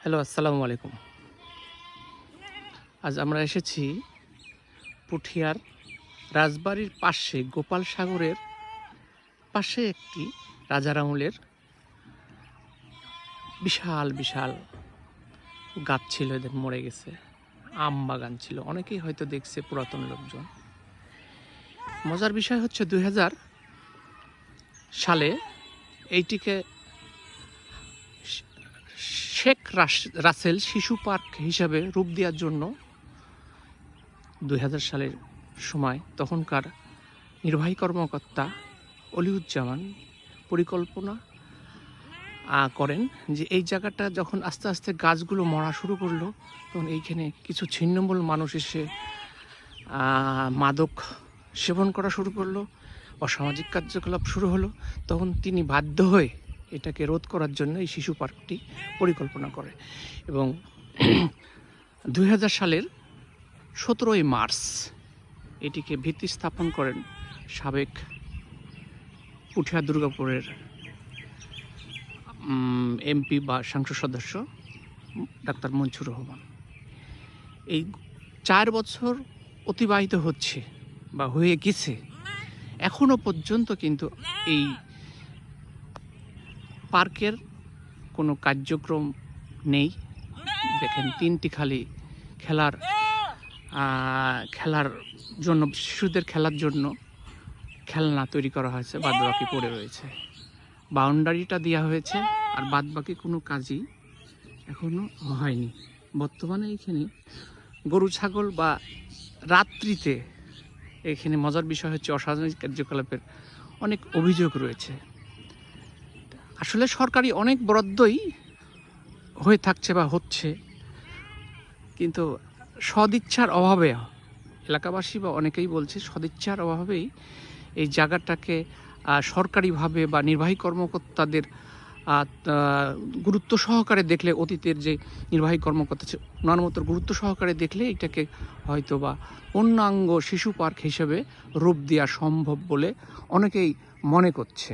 Hello, আসসালামু আলাইকুম। আজ আমরা এসেছি পুঠিয়ার রাজবাড়ির পাশে গোপাল সাগরের পাশে একটি রাজার আমলের বিশাল বিশাল গাছ ছিল, এদের মরে গেছে। আম বাগান ছিল, অনেকেই হয়তো দেখছে, পুরাতন লোকজন। মজার বিষয় হচ্ছে 2000 সালে এইটিকে শেখ রাসেল শিশু পার্ক হিসাবে রূপ দেওয়ার জন্য 2000 সালের সময় তখনকার নির্বাহী কর্মকর্তা অলিউজ্জামান পরিকল্পনা করেন যে এই জায়গাটা যখন আস্তে আস্তে গাছগুলো মরা শুরু করলো, তখন এইখানে কিছু ছিন্নমূল মানুষ এসে মাদক সেবন করা শুরু করলো, অসামাজিক কার্যকলাপ শুরু হলো। তখন তিনি বাধ্য হয়ে এটাকে রোধ করার জন্য এই শিশু পার্কটি পরিকল্পনা করে এবং 2000 সালের 17ই মার্চ এটিকে ভিত্তি স্থাপন করেন সাবেক পুঠিয়া দুর্গাপুরের এমপি বা সংসদ সদস্য ডাক্তার মনসুর রহমান। এই 4 বছর অতিবাহিত হচ্ছে বা হয়ে গেছে, এখনো পর্যন্ত কিন্তু এই পার্কের কোনো কার্যক্রম নেই। দেখেন, 3টি খালি খেলার জন্য, শিশুদের খেলার জন্য খেলনা তৈরি করা হয়েছে, বাদবাকি পড়ে রয়েছে। বাউন্ডারিটা দেওয়া হয়েছে, আর বাদবাকি কোনো কাজই এখনো হয়নি। বর্তমানে এখানে গরু ছাগল বা রাত্রিতে এখানে মজার বিষয় হচ্ছে অসামাজিক কার্যকলাপের অনেক অভিযোগ রয়েছে। আসলে সরকারি অনেক বরাদ্দই হয়ে থাকছে বা হচ্ছে, কিন্তু সদিচ্ছার অভাবে এলাকাবাসী বা অনেকেই বলছে সদিচ্ছার অভাবেই এই জায়গাটাকে সরকারিভাবে বা নির্বাহী কর্মকর্তাদের গুরুত্ব সহকারে দেখলে, অতীতের যে নির্বাহী কর্মকর্তা আছে ওনার মতো গুরুত্ব সহকারে দেখলে এটাকে হয়তো বা পূর্ণাঙ্গ শিশু পার্ক হিসেবে রূপ দেওয়া সম্ভব বলে অনেকেই মনে করছে।